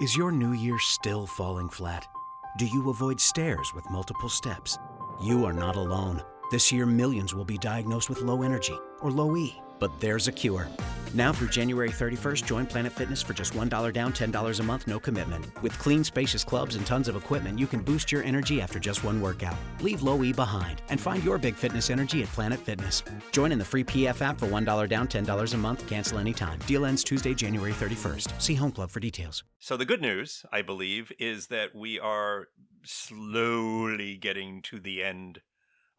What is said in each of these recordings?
Is your new year still falling flat? Do you avoid stairs with multiple steps? You are not alone. This year, millions will be diagnosed with low energy or low E. But there's a cure. Now through January 31st, join Planet Fitness for just $1 down, $10 a month, no commitment. With clean, spacious clubs and tons of equipment, you can boost your energy after just one workout. Leave low E behind and find your big fitness energy at Planet Fitness. Join in the free PF app for $1 down, $10 a month. Cancel anytime. Deal ends Tuesday, January 31st. See Home Club for details. So the good news, I believe, is that we are slowly getting to the end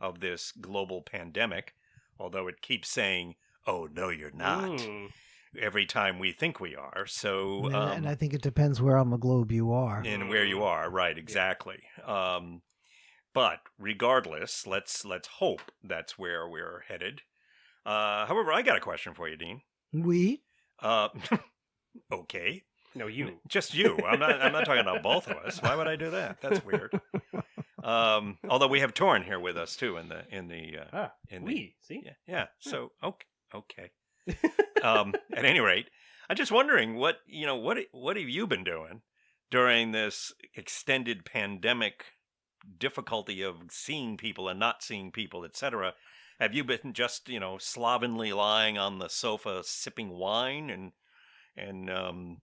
of this global pandemic, although it keeps saying, oh, no, you're not, every time we think we are. So, and I think it depends where on the globe you are. And where you are, right, exactly. But regardless, let's hope that's where we're headed. However, I got a question for you, Dean. We? Okay. No, you. Just you. I'm not talking about both of us. Why would I do that? That's weird. Although we have Torrin here with us too We, see? Yeah. So okay. At any rate, I'm just wondering what have you been doing during this extended pandemic difficulty of seeing people and not seeing people, etc. Have you been just, slovenly lying on the sofa sipping wine and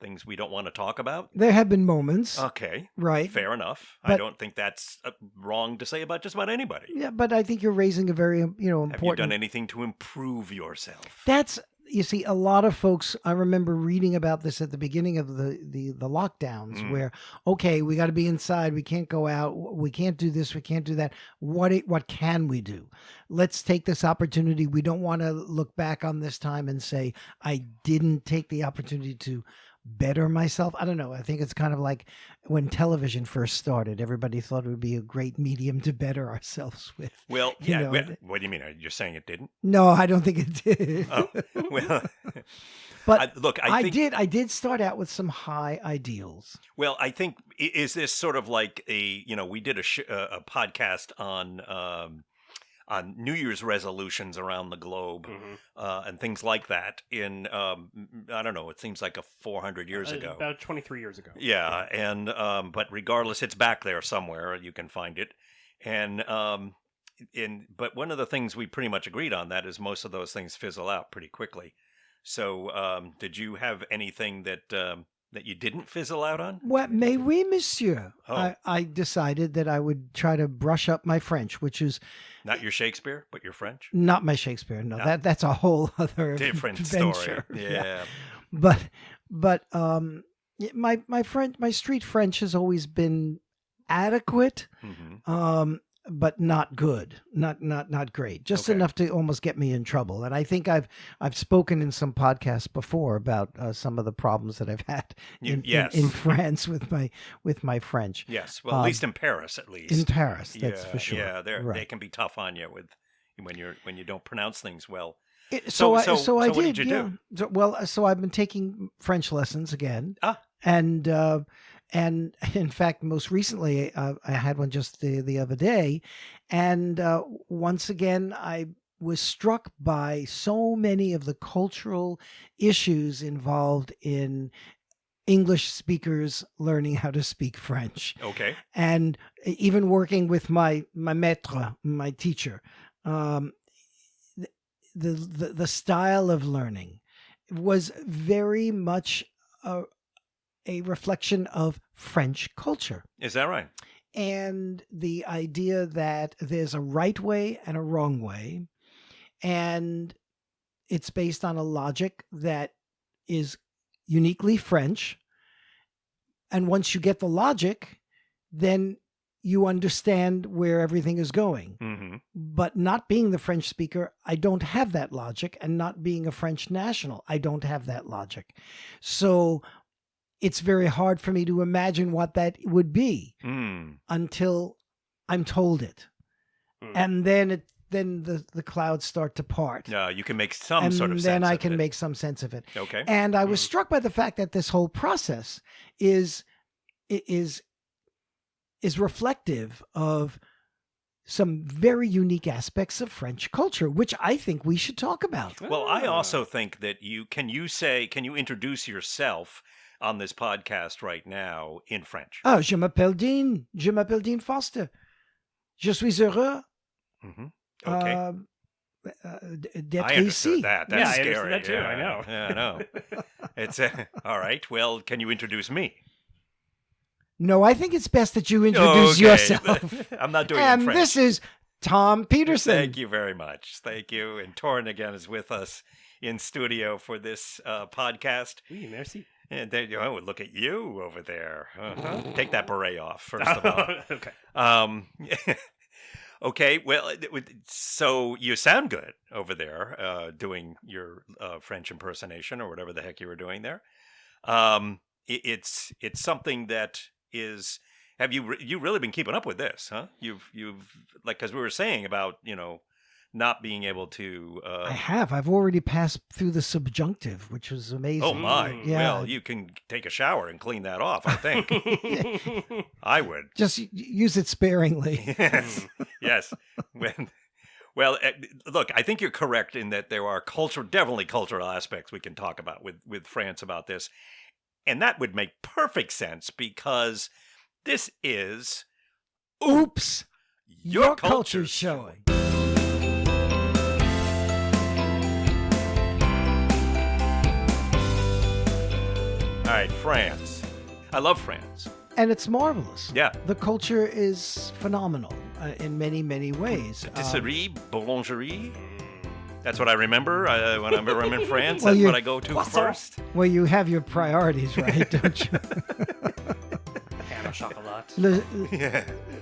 things we don't want to talk about? There have been moments. Okay. Right. Fair enough. But, I don't think that's wrong to say about just about anybody. Yeah, but I think you're raising a very, important... Have you done anything to improve yourself? That's, you see, a lot of folks, I remember reading about this at the beginning of the lockdowns where, okay, we got to be inside. We can't go out. We can't do this. We can't do that. What can we do? Let's take this opportunity. We don't want to look back on this time and say, I didn't take the opportunity to better myself. I don't know. I think it's kind of like when television first started, everybody thought it would be a great medium to better ourselves with. Well, yeah. What do you mean? Are you saying it didn't? No, I don't think it did. Oh, well, but I think, I did start out with some high ideals. Well, I think, is this sort of like we did a podcast on New Year's resolutions around the globe and things like that in, I don't know, it seems like 400 years ago. About 23 years ago. Yeah, and but regardless, it's back there somewhere. You can find it. And but one of the things we pretty much agreed on that is most of those things fizzle out pretty quickly. So did you have anything that you didn't fizzle out on? Well, mais oui, monsieur. Oh. I decided that I would try to brush up my French, which is... Not your Shakespeare, but your French? Not my Shakespeare, no. That's a whole other different adventure. Story. Yeah. But my French, my street French has always been adequate, but not good, not great, just enough to almost get me in trouble. And I think I've spoken in some podcasts before about some of the problems that I've had in France with my French. Yes, well, at least in Paris, In Paris, that's for sure. Yeah, right. They can be tough on you when you don't pronounce things well. So I what did. Did you do? So I've been taking French lessons again. And in fact, most recently, I had one just the other day. And once again, I was struck by so many of the cultural issues involved in English speakers learning how to speak French. Okay. And even working with my maître, my teacher, the style of learning was very much a reflection of French culture. Is that right? And the idea that there's a right way and a wrong way, and it's based on a logic that is uniquely French. And once you get the logic, then you understand where everything is going. Mm-hmm. But not being the French speaker, I don't have that logic. And not being a French national, I don't have that logic. So it's very hard for me to imagine what that would be until I'm told it. And then the clouds start to part. You can make some sort of sense of it. And then I can make some sense of it. Okay. And I was struck by the fact that this whole process is reflective of some very unique aspects of French culture, which I think we should talk about. Well, I also think that can you introduce yourself on this podcast right now in French? Ah, je m'appelle Dean. Je m'appelle Dean Foster. Je suis heureux Okay. d'être I understood ici. that. That's Yeah, I scary. understood that too. Yeah, I know. Yeah, I know. It's all right. Well, can you introduce me? No, I think it's best that you introduce Okay. yourself. I'm not doing it in And French. this is Tom Peterson. Thank you very much. Thank you. And Torrin again is with us in studio for this podcast. Oui, merci. And there you go. Look at you over there. Take that beret off first of all. Okay. Okay. Well, so you sound good over there, doing your French impersonation or whatever the heck you were doing there. It's something that is. Have you really been keeping up with this? Huh? You've like, because we were saying about not being able to. I have. I've already passed through the subjunctive, which was amazing. Oh my! Yeah. Well, you can take a shower and clean that off. I think I would. Just use it sparingly. Yes, yes. Well, look, I think you're correct in that there are definitely cultural aspects we can talk about with France about this, and that would make perfect sense because this is Oops! Your culture's showing. All right, France. I love France. And it's marvelous. Yeah. The culture is phenomenal in many, many ways. Patisserie, boulangerie. That's what I remember when I'm in France. Well, That's what I go to first. Well, you have your priorities right, don't you? Pan au chocolat.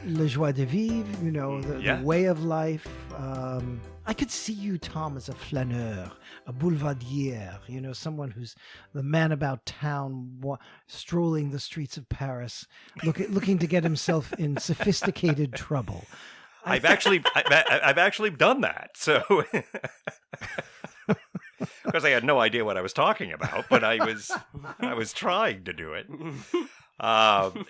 Le joie de vivre, the way of life. I could see you, Tom, as a flaneur, a boulevardier, someone who's the man about town, strolling the streets of Paris, looking to get himself in sophisticated trouble. I've actually done that. So, because I had no idea what I was talking about, but I was trying to do it.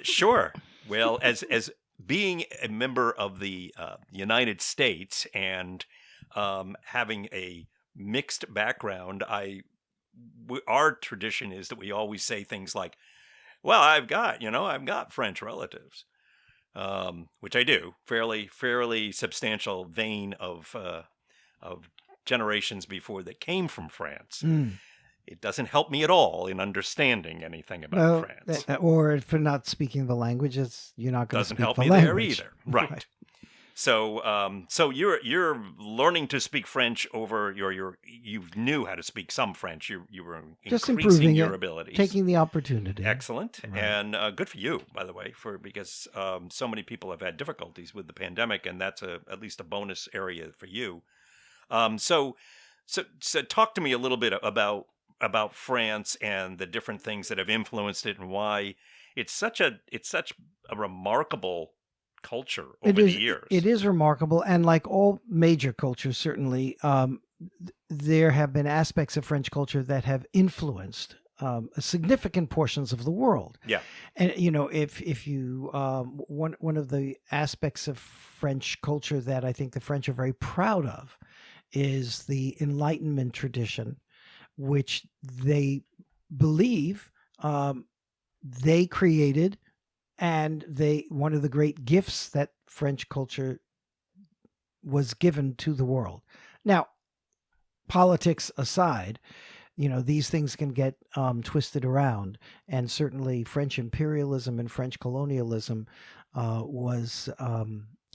Sure. Well, as being a member of the United States and having a mixed background, our tradition is that we always say things like, "Well, I've got French relatives." Which I do, fairly substantial vein of generations before that came from France. It doesn't help me at all in understanding anything about France. Or for not speaking the language, you're not going to speak the language. Doesn't help me there either. Right. So you're learning to speak French over you knew how to speak some French. You were just increasing improving your it, abilities, taking the opportunity. Excellent, Right. and good for you, by the way, because so many people have had difficulties with the pandemic, and that's at least a bonus area for you. So talk to me a little bit about France and the different things that have influenced it and why it's such a remarkable culture over the years. It is remarkable, and like all major cultures, certainly, there have been aspects of French culture that have influenced significant portions of the world. Yeah, and if you one of the aspects of French culture that I think the French are very proud of is the Enlightenment tradition, which they believe they created. And one of the great gifts that French culture was given to the world. Now, politics aside, these things can get twisted around. And certainly French imperialism and French colonialism was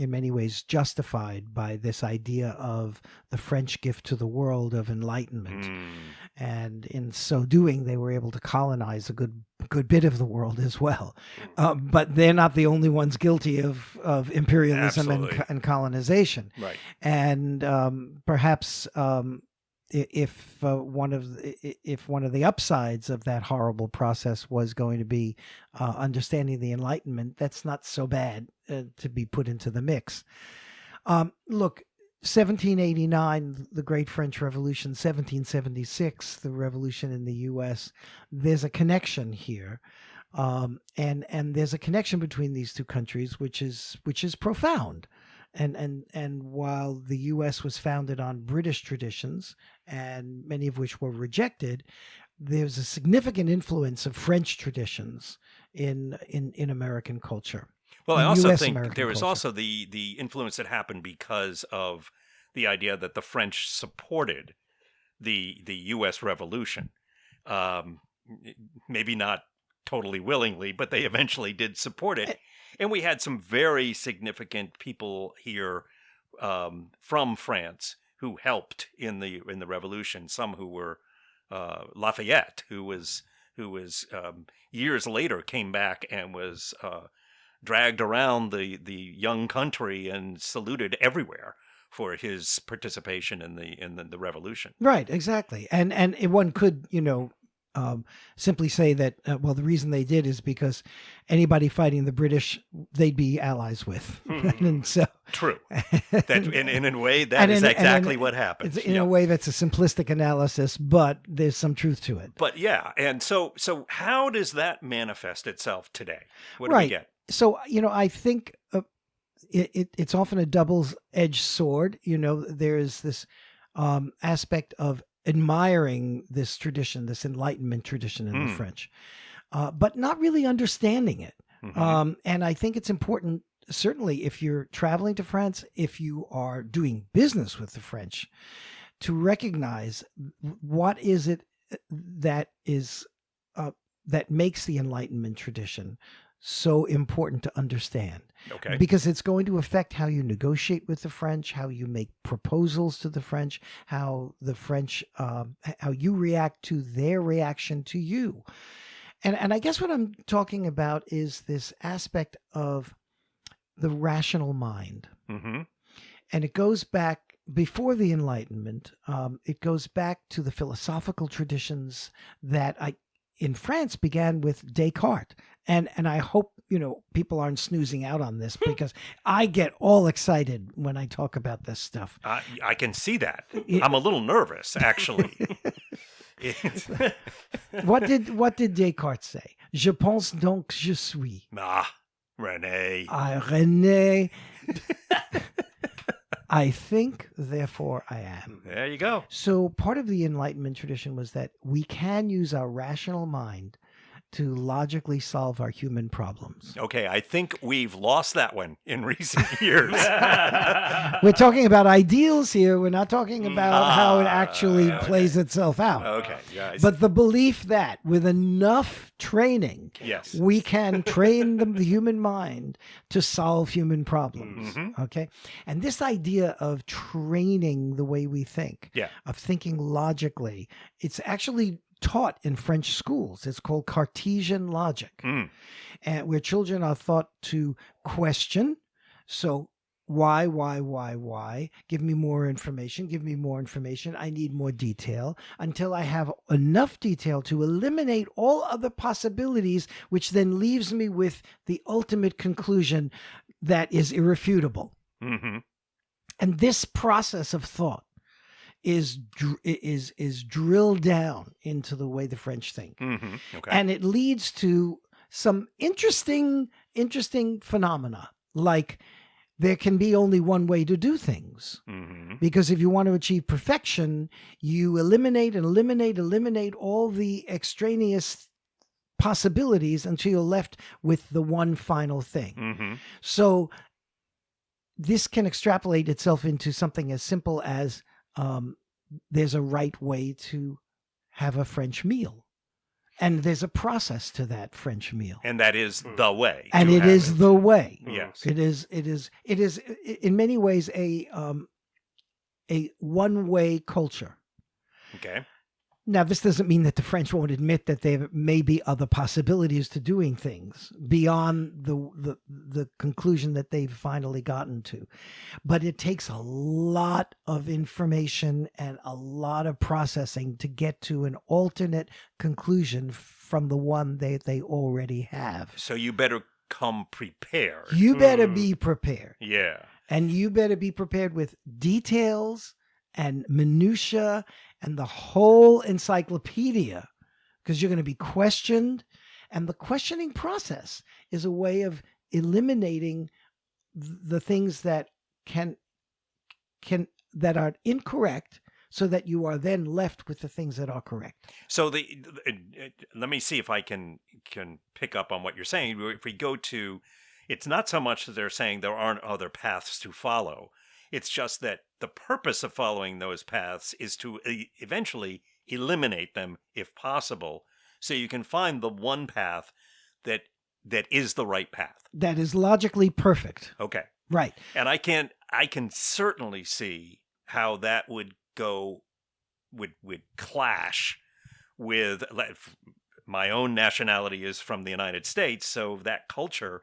in many ways justified by this idea of the French gift to the world of enlightenment. And in so doing, they were able to colonize a good bit of the world as well. But they're not the only ones guilty of imperialism and colonization. Right. And perhaps if one of the upsides of that horrible process was going to be understanding the Enlightenment, that's not so bad to be put into the mix. Look, 1789, the Great French Revolution, 1776, the revolution in the U.S., there's a connection here. And there's a connection between these two countries, which is profound. And while the U.S. was founded on British traditions, and many of which were rejected, there's a significant influence of French traditions in American culture. Well, I in also US think American there was culture. also the influence that happened because of the idea that the French supported the U.S. Revolution. Um, Maybe not totally willingly, but they eventually did support it. And we had some very significant people here from France who helped in the revolution. Some who were Lafayette, who was years later came back and was dragged around the young country and saluted everywhere for his participation in the revolution. Right, exactly. And one could, simply say that, well, the reason they did is because anybody fighting the British, they'd be allies with. And so, True. That in a way, that and is in- exactly and what happens. it's in Yeah. a way that's a simplistic analysis, but there's some truth to it. But yeah, and so how does that manifest itself today? What do we Right. get? So, I think it's often a double-edged sword. There's this aspect of admiring this tradition, this Enlightenment tradition in the French, but not really understanding it. Mhm. And I think it's important, certainly if you're traveling to France, if you are doing business with the French, to recognize what is it that is that makes the Enlightenment tradition so important to understand. Okay. Because it's going to affect how you negotiate with the French, how you make proposals to the French, how the French, how you react to their reaction to you. And I guess what I'm talking about is this aspect of the rational mind. Mm-hmm. And it goes back before the Enlightenment. It goes back to the philosophical traditions that in France began with Descartes. And I hope, people aren't snoozing out on this because I get all excited when I talk about this stuff. I can see that. I'm a little nervous, actually. What did Descartes say? Je pense donc je suis. René. René. I think, therefore I am. There you go. So part of the Enlightenment tradition was that we can use our rational mind to logically solve our human problems. Okay, I think we've lost that one in recent years. We're talking about ideals here. We're not talking about how it actually plays itself out. Okay, guys. But the belief that with enough training, yes. we can train the human mind to solve human problems. Mm-hmm. Okay. And this idea of training the way we think, Yeah. of thinking logically, it's actually taught in French schools. It's called Cartesian logic, and where children are taught to question. So why? Give me more information. Give me more information. I need more detail until I have enough detail to eliminate all other possibilities, which then leaves me with the ultimate conclusion that is irrefutable. Mm-hmm. And this process of thought is drilled down into the way the French think. Mm-hmm. Okay. And it leads to some interesting phenomena, like there can be only one way to do things. Mm-hmm. Because if you want to achieve perfection, you eliminate all the extraneous possibilities until you're left with the one final thing. Mm-hmm. So this can extrapolate itself into something as simple as there's a right way to have a French meal. And there's a process to that French meal. And that is the way. And to it have is the way. Yes. It is in many ways a one-way culture. Okay. Now, this doesn't mean that the French won't admit that there may be other possibilities to doing things beyond the conclusion that they've finally gotten to. But it takes a lot of information and a lot of processing to get to an alternate conclusion from the one they already have. So you better come prepared. You better be prepared. Yeah. And you better be prepared with details and minutia and the whole encyclopedia, because you're going to be questioned. And the questioning process is a way of eliminating the things that that are incorrect so that you are then left with the things that are correct. So let me see if I can pick up on what you're saying. If we go to, it's not so much that they're saying there aren't other paths to follow. It's just that the purpose of following those paths is to eventually eliminate them if possible, so you can find the one path that is the right path. That is logically perfect. Okay. Right. And I can certainly see how that would clash with, my own nationality is from the United States, so that culture,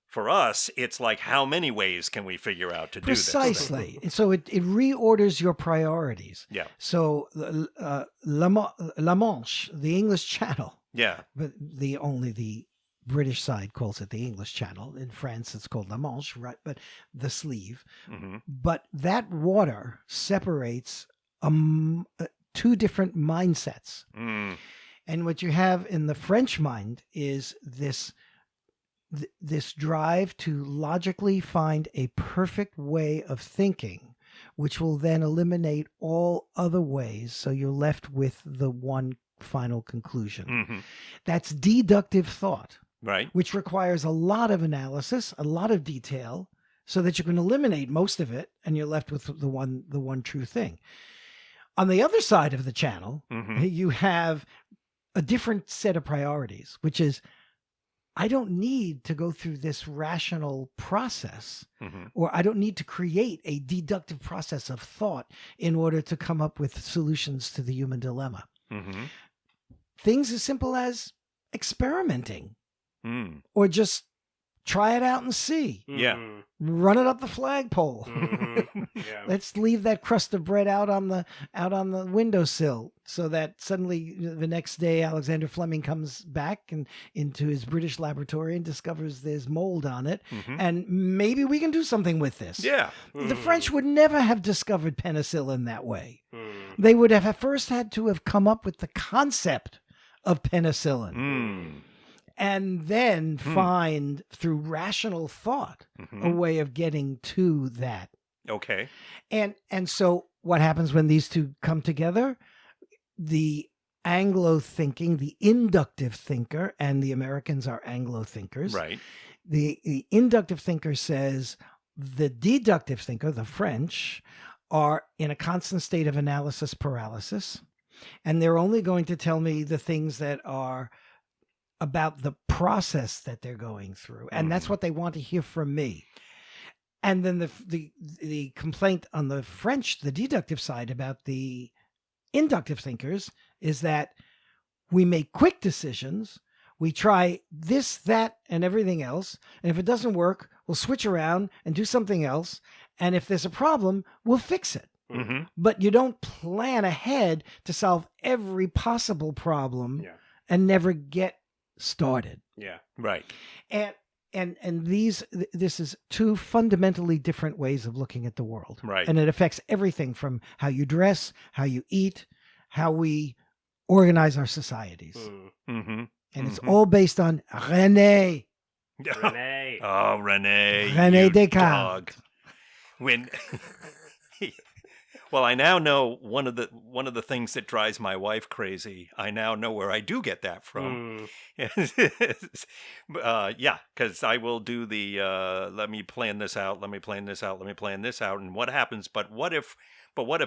for us, it's like, how many ways can we figure out to do this? Precisely. So it reorders your priorities. Yeah. So La Manche, the English Channel, Yeah. but only the British side calls it the English Channel. In France, it's called La Manche, right? But the sleeve. Mm-hmm. But that water separates two different mindsets. Mm. And what you have in the French mind is this drive to logically find a perfect way of thinking, which will then eliminate all other ways. So you're left with the one final conclusion. Mm-hmm. That's deductive thought, Right. which requires a lot of analysis, a lot of detail, so that you can eliminate most of it and you're left with the one true thing. On the other side of the channel, Mm-hmm. you have a different set of priorities, which is, I don't need to go through this rational process, Mm-hmm. or I don't need to create a deductive process of thought in order to come up with solutions to the human dilemma. Mm-hmm. Things as simple as experimenting, Mm. or just try it out and see. Yeah. Run it up the flagpole. Mhm. Yeah. Let's leave that crust of bread out on the windowsill, so that suddenly the next day Alexander Fleming comes back and into his British laboratory and discovers there's mold on it, Mhm. and maybe we can do something with this. Yeah. The French would never have discovered penicillin that way. Mm. They would have first had to have come up with the concept of penicillin, Mm. and then find, through rational thought, a Mhm. way of getting to that. Okay. And so what happens when these two come together? The Anglo thinking, the inductive thinker, and the Americans are Anglo thinkers. Right. The inductive thinker says the deductive thinker, the French, are in a constant state of analysis paralysis, and they're only going to tell me the things that are about the process that they're going through, and that's what they want to hear from me. And then the complaint on the French, the deductive side, about the inductive thinkers is that we make quick decisions. We try this, that, and everything else. And if it doesn't work, we'll switch around and do something else. And if there's a problem, we'll fix it. Mm-hmm. But you don't plan ahead to solve every possible problem Yeah. and never get started. Yeah. Right. And this is two fundamentally different ways of looking at the world. Right. And it affects everything from how you dress, how you eat, how we organize our societies. Mm. Mm-hmm. And it's Mhm. all based on René. Renee. Oh, Renee. René you Descartes. dog. When well, I now know one of the things that drives my wife crazy. I now know where I do get that from. Mm. Yeah, because I will do the let me plan this out, let me plan this out, let me plan this out, and what happens? But what if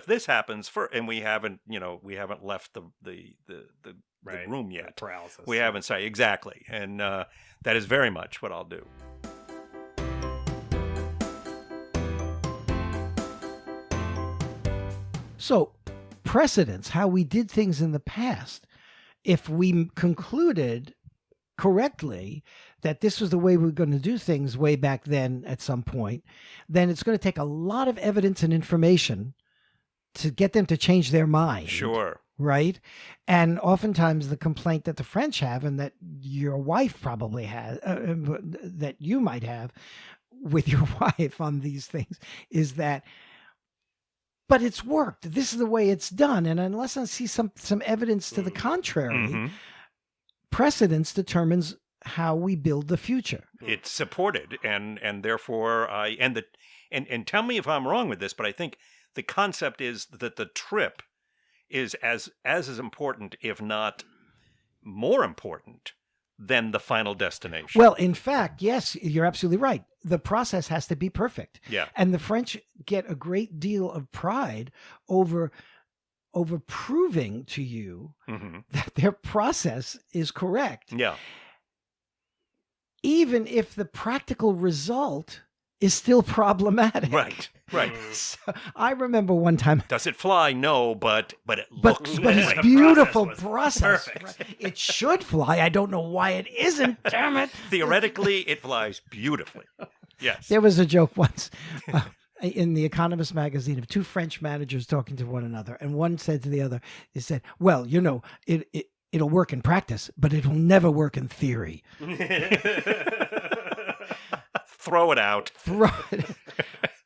this happens first? And we haven't left the Right. room yet. Paralysis. We haven't started exactly, and that is very much what I'll do. So, precedents, how we did things in the past. If we concluded correctly that this was the way we were going to do things way back then at some point, then it's going to take a lot of evidence and information to get them to change their mind. Sure. Right? And oftentimes the complaint that the French have, and that your wife probably has, that you might have with your wife on these things, is that, but it's worked. This is the way it's done. And unless I see some evidence to the contrary, Mhm. precedence determines how we build the future. It's supported, and therefore and tell me if I'm wrong with this, but I think the concept is that the trip is as important, if not more important, than the final destination. Well, in fact, yes, you're absolutely right. The process has to be perfect. Yeah. And the French get a great deal of pride over proving to you that their process is correct. Yeah. Even if the practical result is still problematic. Right. Right. So I remember one time. Does it fly? No, but it But looks it's good. beautiful was process. perfect. Right? It should fly. I don't know why it isn't. Damn it! Theoretically, it flies beautifully. Yes. There was a joke once in The Economist magazine of two French managers talking to one another, and one said to the other, he said, "Well, you know, it'll work in practice, but it will never work in theory." Throw it out. Right.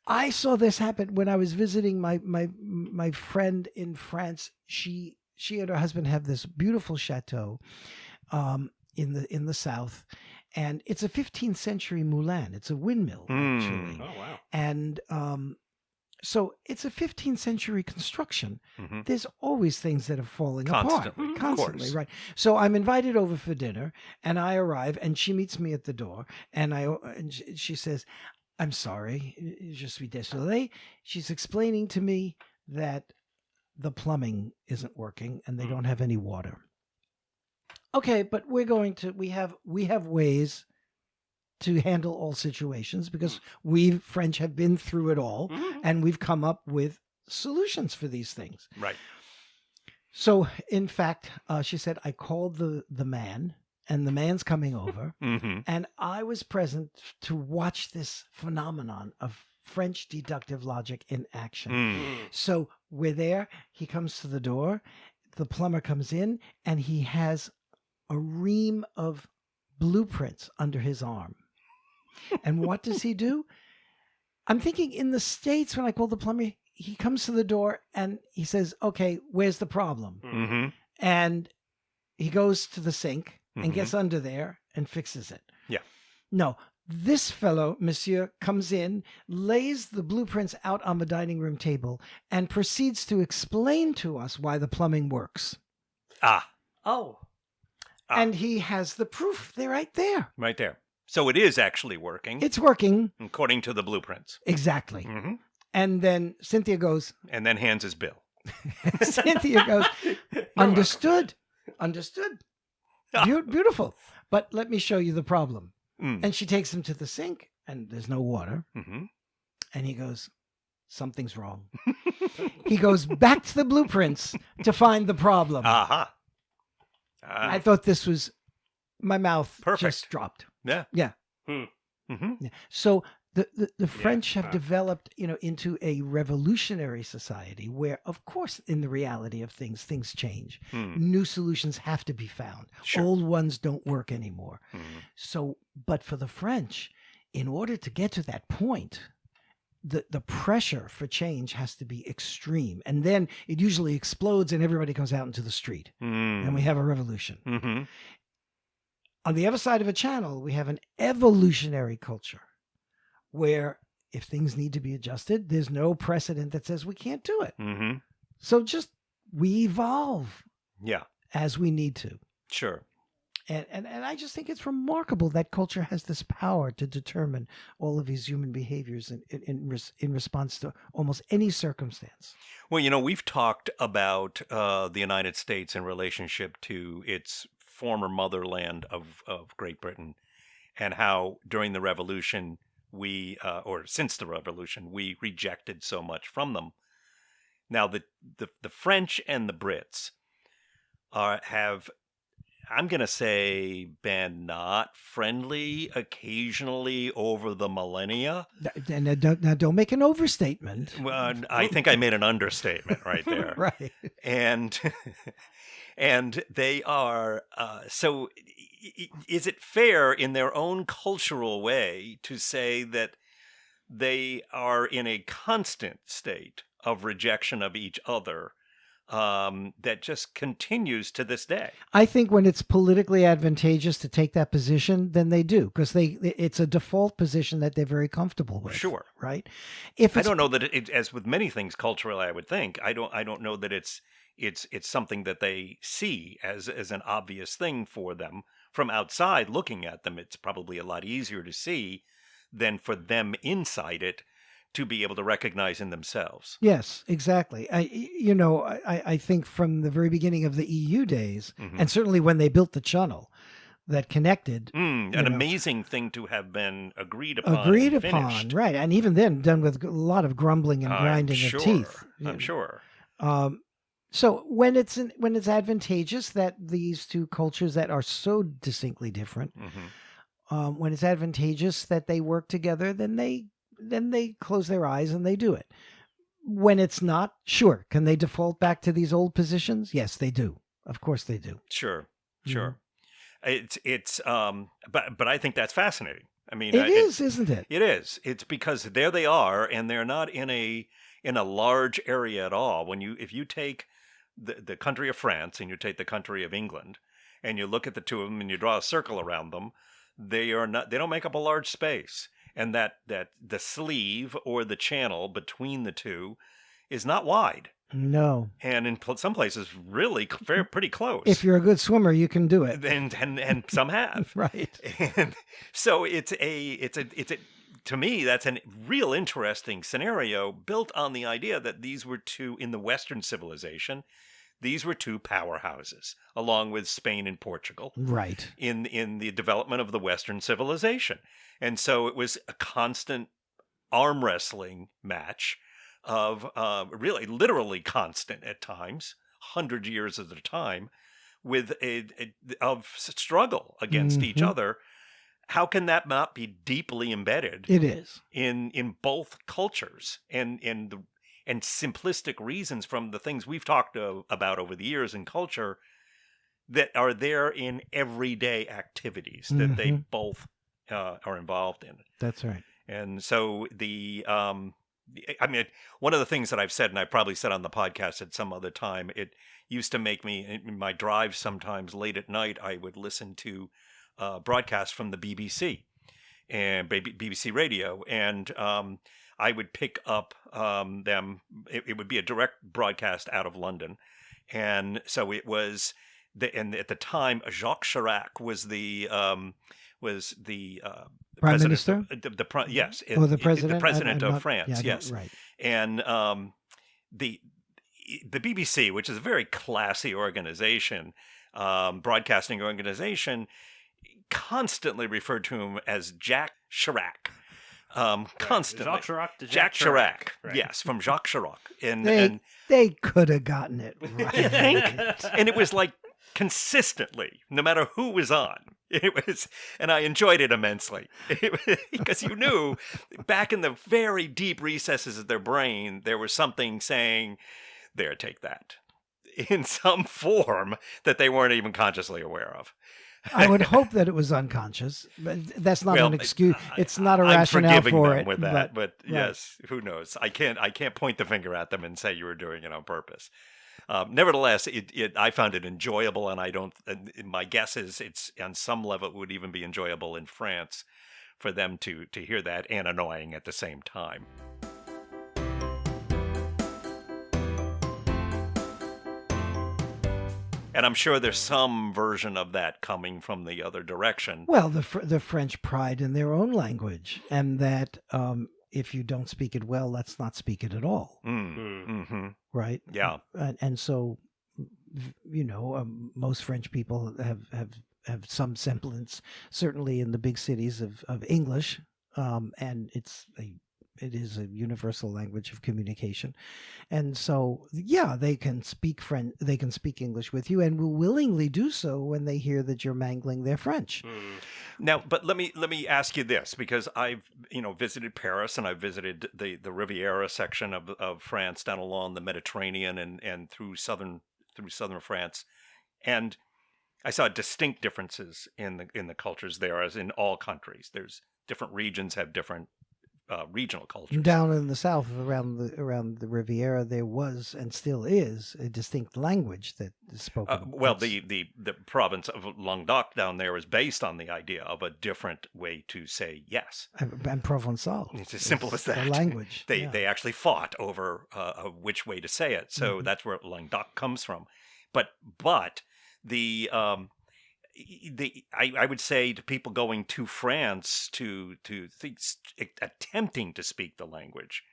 I saw this happen when I was visiting my friend in France. She and her husband have this beautiful chateau in the south, and it's a 15th century moulin. It's a windmill actually. Oh, wow. And so it's a 15th century construction. Mhm. There's always things that are falling Constantly, apart. of Constantly, course. right. So I'm invited over for dinner, and I arrive, and she meets me at the door, and she says, "I'm sorry, je suis désolé." She's explaining to me that the plumbing isn't working, and they don't have any water. Okay, but we have ways to handle all situations because we French have been through it all, and we've come up with solutions for these things. Right. So, in fact, she said, I called the man, and the man's coming over, and I was present to watch this phenomenon of French deductive logic in action. So we're there. He comes to the door. The plumber comes in, and he has a ream of blueprints under his arm. And what does he do? I'm thinking in the States, when I call the plumber, he comes to the door and he says, "Okay, where's the problem?" And he goes to the sink and gets under there and fixes it. Yeah. No, this fellow, monsieur, comes in, lays the blueprints out on the dining room table, and proceeds to explain to us why the plumbing works. Oh. And he has the proof. They're right there. Right there. So it is actually working It's working. according to the blueprints. Exactly. And then Cynthia goes, And then hands his bill. Cynthia goes, understood. Beautiful. But let me show you the problem. And she takes him to the sink, and there's no water. And he goes, something's wrong. He goes back to the blueprints to find the problem. I thought this was, my mouth Perfect. just dropped. Yeah. Yeah. Mm-hmm. Yeah. So the French have developed, into a revolutionary society where, of course, in the reality of things change. New solutions have to be found. Sure. Old ones don't work anymore. So, but for the French, in order to get to that point, the pressure for change has to be extreme. And then it usually explodes and everybody comes out into the street. And we have a revolution. On the other side of a channel, we have an evolutionary culture where if things need to be adjusted, there's no precedent that says we can't do it. So just we evolve as we need to. Sure. And I just think it's remarkable that culture has this power to determine all of these human behaviors in response to almost any circumstance. Well, we've talked about the United States in relationship to its former motherland of Great Britain, and how during the Revolution or since the Revolution, we rejected so much from them. Now, the French and the Brits have, I'm going to say, been not friendly occasionally over the millennia. Now, don't make an overstatement. Well, I think I made an understatement right there. Right. And they are, so is it fair in their own cultural way to say that they are in a constant state of rejection of each other that just continues to this day. I think when it's politically advantageous to take that position, then they do, because it's a default position that they're very comfortable with. Sure. Right. If I it's don't know that as with many things culturally, I would think, I don't know that it's something that they see as an obvious thing for them from outside looking at them. It's probably a lot easier to see than for them inside it to be able to recognize in themselves. Yes, exactly. I think from the very beginning of the EU days, Mhm. and certainly when they built the channel that connected, An you know, amazing thing to have been agreed upon agreed and upon, finished. right? And even then, done with a lot of grumbling and I'm grinding sure. of teeth. I'm sure. So when it's advantageous that these two cultures that are so distinctly different, when it's advantageous that they work together, then they close their eyes and they do it. When it's not, sure, can they default back to these old positions? Yes, they do. Of course they do. Sure. Mhm. Sure. But I think that's fascinating. I mean, It is, isn't it? It is. It's because there they are, and they're not in a large area at all. If you take the country of France and you take the country of England, and you look at the two of them and you draw a circle around them, they don't make up a large space, and that the sleeve or the channel between the two is not wide, No. and in some places really pretty close. If you're a good swimmer, you can do it. and some have. Right. And so it's a to me, that's a real interesting scenario built on the idea that these were two, in the Western civilization, these were two powerhouses, along with Spain and Portugal, Right. in the development of the Western civilization. And so it was a constant arm wrestling match of really literally constant at times, 100 years at a time, with of struggle against each other. How can that not be deeply embedded? It is in both cultures, and simplistic reasons from the things we've talked about over the years in culture that are there in everyday activities that they both are involved in. That's right. And so I mean, one of the things that I've said, and I probably said on the podcast at some other time, it used to make me, in my drives sometimes late at night, I would listen to broadcasts from the BBC and BBC Radio, and I would pick up them. It would be a direct broadcast out of London, and so it was. And at the time, Jacques Chirac was the Prime president, Minister? Yes, Or the president? the president I'm of not- France. yeah, Yes, right. and the BBC, which is a very classy organization, broadcasting organization, constantly referred to him as Jack Chirac. Constantly. Jacques Chirac to Jack Jack Chirac. Chirac. Yes, from Jacques Chirac. And They could have gotten it right. you think? And it was like consistently, no matter who was on. It was, and I enjoyed it immensely because you knew back in the very deep recesses of their brain, there was something saying, there, take that, in some form that they weren't even consciously aware of. I would hope that it was unconscious, but that's not an excuse. It's not a I'm rationale forgiving for them it. with that, but right. yes, who knows? I can't point the finger at them and say you were doing it on purpose. Nevertheless, I found it enjoyable, and I don't. My guess is it's on some level it would even be enjoyable in France for them to hear that, and annoying at the same time. And I'm sure there's some version of that coming from the other direction. Well, the French pride in their own language, and that if you don't speak it well, let's not speak it at all. Mm-hmm. Right? Yeah. And so, most French people have some semblance, certainly in the big cities, of English, and it is a universal language of communication. And so, yeah, they can speak English with you, and will willingly do so when they hear that you're mangling their French. Now, but let me ask you this, because I've visited Paris, and I've visited the Riviera section of France down along the Mediterranean and through southern France, and I saw distinct differences in the cultures there, as in all countries. There's different regions have different regional cultures. Down in the south, around the Riviera, there was and still is a distinct language that is spoken. Well, the province of Languedoc down there is based on the idea of a different way to say yes. and Provençal. It's as simple as that. The language. They actually fought over which way to say it. So that's where Languedoc comes from. But I would say to people going to France to attempting to speak the language,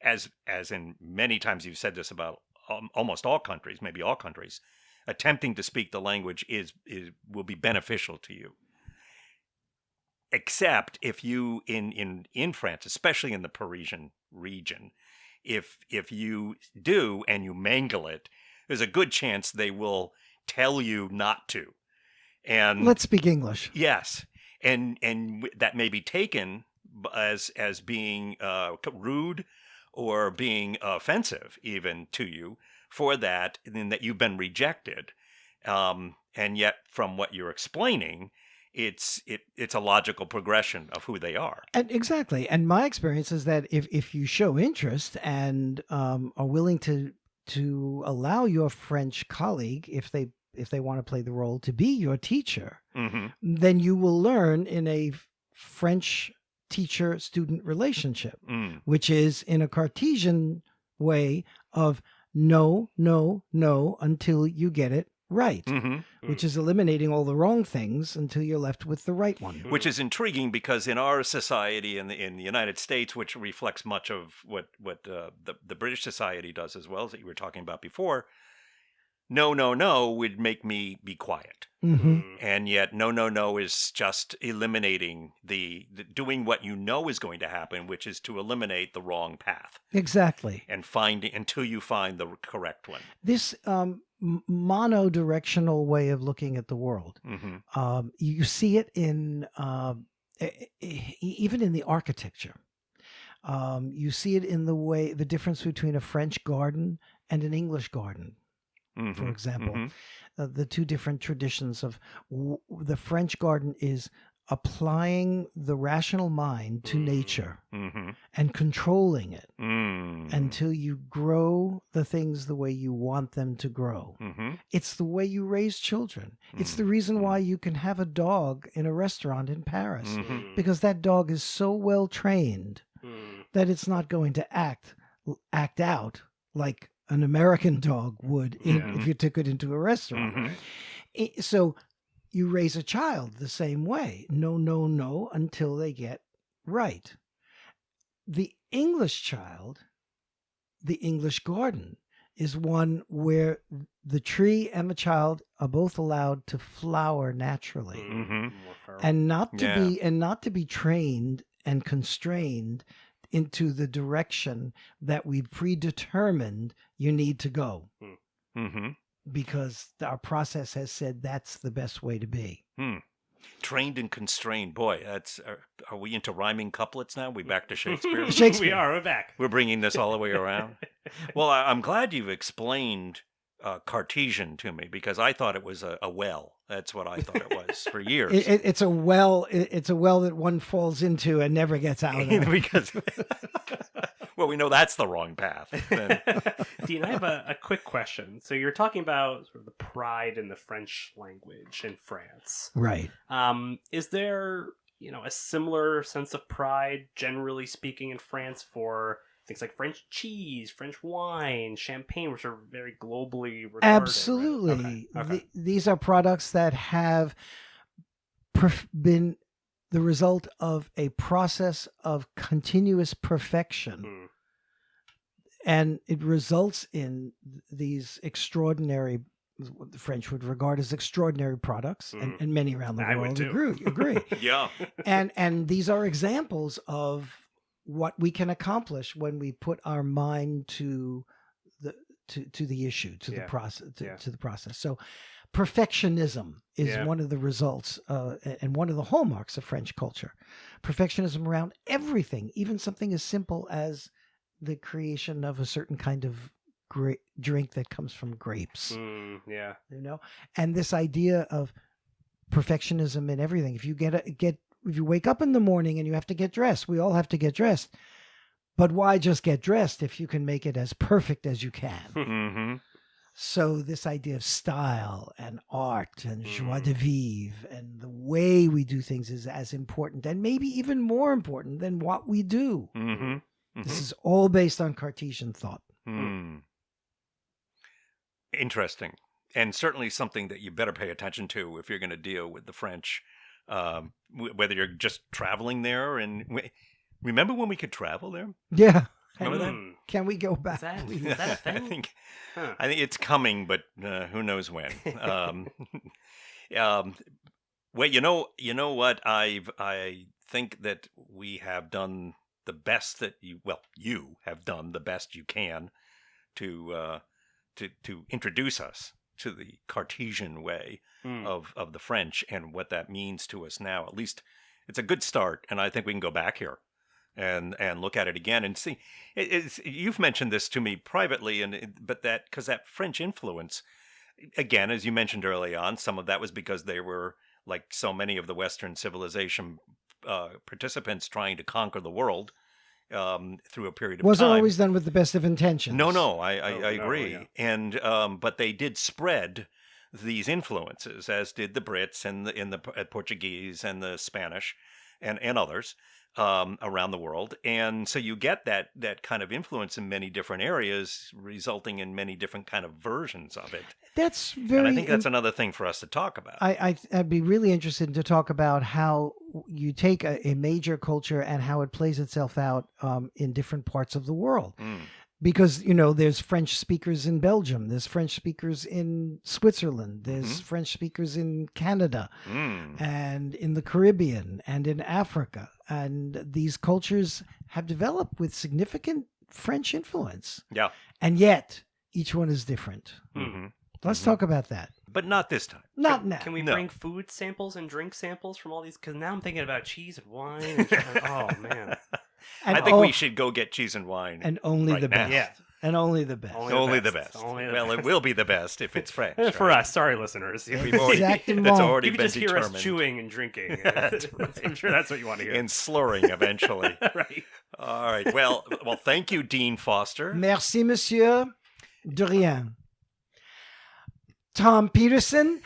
as in many times you've said this about almost all countries, maybe all countries, attempting to speak the language will be beneficial to you. Except if you in France, especially in the Parisian region, if you do and you mangle it, there's a good chance they will tell you not to. And let's speak English. Yes, and that may be taken as being rude or being offensive even to you for that, and that you've been rejected. And yet, from what you're explaining, it's a logical progression of who they are. And exactly. And my experience is that if you show interest and are willing to allow your French colleague, if they want to play the role, to be your teacher, then you will learn in a French teacher-student relationship, which is in a Cartesian way of no, no, no until you get it right, which is eliminating all the wrong things until you're left with the right one. Which is intriguing because in our society in the United States, which reflects much of what the British society does as well, as you were talking about before, no, no, no would make me be quiet. And yet no, no, no is just eliminating the doing what you know is going to happen, which is to eliminate the wrong path. Exactly. And until you find the correct one. This monodirectional way of looking at the world, you see it in even in the architecture. You see it in the difference between a French garden and an English garden. For example, the two different traditions of the French garden is applying the rational mind to nature and controlling it until you grow the things the way you want them to grow. It's the way you raise children. It's the reason why you can have a dog in a restaurant in Paris, because that dog is so well trained that it's not going to act out like an American dog would if you took it into a restaurant. So you raise a child the same way. No, no, no, until they get right. The English child, the English garden, is one where the tree and the child are both allowed to flower naturally, and not to be trained and constrained into the direction that we predetermined you need to go. Because our process has said that's the best way to be. Trained and constrained. Boy, are we into rhyming couplets now? We back to Shakespeare? We are. We're back. We're bringing this all the way around. Well, I'm glad you've explained Cartesian to me, because I thought it was a well. That's what I thought it was for years. It's a well. It's a well that one falls into and never gets out of. Because, well, we know that's the wrong path. Dean, I have a quick question. So you're talking about sort of the pride in the French language in France, right? Is there a similar sense of pride, generally speaking, in France for things like French cheese, French wine, champagne, which are very globally regarded? Absolutely. Right? Okay. These are products that have been the result of a process of continuous perfection. And it results in these extraordinary, what the French would regard as extraordinary products, and many around the world agree. Yeah. And these are examples of what we can accomplish when we put our mind to the issue, to the process, to the process. So perfectionism is one of the results and one of the hallmarks of French culture. Perfectionism around everything, even something as simple as the creation of a certain kind of drink that comes from grapes. And this idea of perfectionism in everything. If you get you wake up in the morning and you have to get dressed, we all have to get dressed. But why just get dressed if you can make it as perfect as you can? Mm-hmm. So this idea of style and art and joie de vivre and the way we do things is as important and maybe even more important than what we do. Mm-hmm. Mm-hmm. This is all based on Cartesian thought. Mm. Interesting. And certainly something that you better pay attention to if you're going to deal with the French, whether you're just traveling there. And remember when we could travel there? Yeah. Remember that? Can we go back? Is that a thing? I think it's coming, but who knows when. Well, you know what? I think that we have done the best that you have done the best you can to introduce us to the Cartesian way of the French and what that means to us now. At least it's a good start, and I think we can go back here and look at it again and see. You've mentioned this to me privately, but because that French influence, again, as you mentioned early on, some of that was because they were, like so many of the Western civilization participants, trying to conquer the world through a period of Wasn't time. always done with the best of intentions. No, I agree. Yeah. And but they did spread these influences, as did the Brits and the Portuguese and the Spanish and others around the world. And so you get that kind of influence in many different areas, resulting in many different kind of versions of it. That's very. And I think that's another thing for us to talk about. I'd be really interested to talk about how you take a major culture and how it plays itself out in different parts of the world. Because, there's French speakers in Belgium, there's French speakers in Switzerland, there's French speakers in Canada and in the Caribbean and in Africa. And these cultures have developed with significant French influence. Yeah. And yet, each one is different. Mm-hmm. Let's talk about that. But not this time. Not now. Can we No. bring food samples and drink samples from all these? Because now I'm thinking about cheese and wine. And oh, man. And I think we should go get cheese and wine. And only right the now. best. Yeah. And only the best. Only the best. Only the Well, best. it will be the best if it's French. For right? us, sorry, listeners. We've already, Exactement. that's already You can been just hear determined. us chewing and drinking. That's right. I'm sure that's what you want to hear. And slurring eventually. Right. All right. Well, thank you, Dean Foster. Merci, monsieur. De rien. Tom Peterson,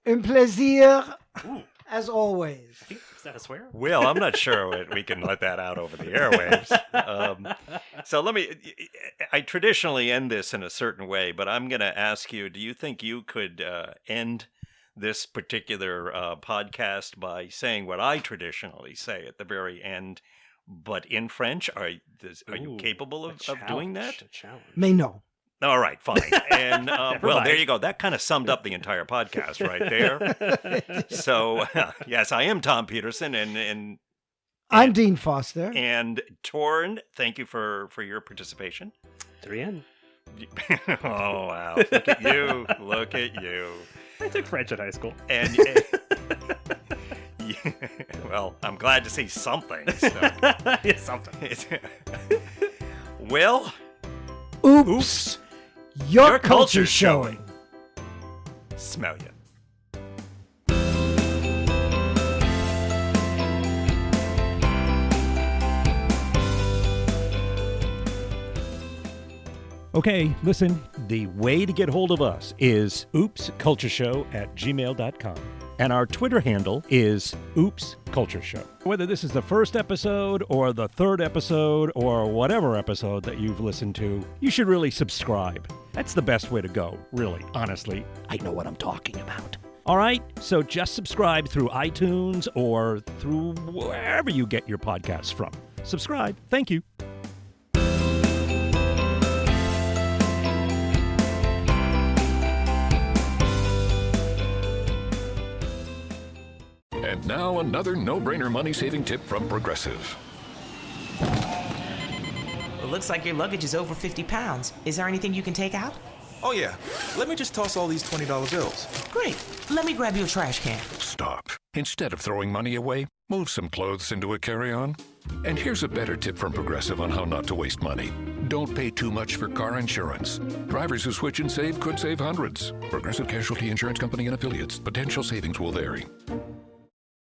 un plaisir, Ooh, as always. is that a swear? Well, I'm not sure we can let that out over the airwaves. So I traditionally end this in a certain way, but I'm going to ask you, do you think you could end this particular podcast by saying what I traditionally say at the very end, but in French? Are you capable of doing that? A challenge. Mais non. All right, fine. And well, mind. there you go. That kind of summed up the entire podcast right there. So, yes, I am Tom Peterson, and I'm Dean Foster. And Torn, thank you for your participation. 3N. Oh, wow. Look at you. Look at you. I took French at high school. And, well, I'm glad to see something. So. Yeah, something. Well, Oops. Your culture's showing. Smell you. Okay, listen, the way to get hold of us is oopscultureshow@gmail.com. And our Twitter handle is oopscultureshow. Whether this is the first episode or the third episode or whatever episode that you've listened to, you should really subscribe. That's the best way to go, really, honestly. I know what I'm talking about. All right, so just subscribe through iTunes or through wherever you get your podcasts from. Subscribe. Thank you. And now another no-brainer money-saving tip from Progressive. It looks like your luggage is over 50 pounds. Is there anything you can take out? Oh, yeah. Let me just toss all these $20 bills. Great. Let me grab you a trash can. Stop. Instead of throwing money away, move some clothes into a carry-on. And here's a better tip from Progressive on how not to waste money. Don't pay too much for car insurance. Drivers who switch and save could save hundreds. Progressive Casualty Insurance Company and Affiliates. Potential savings will vary.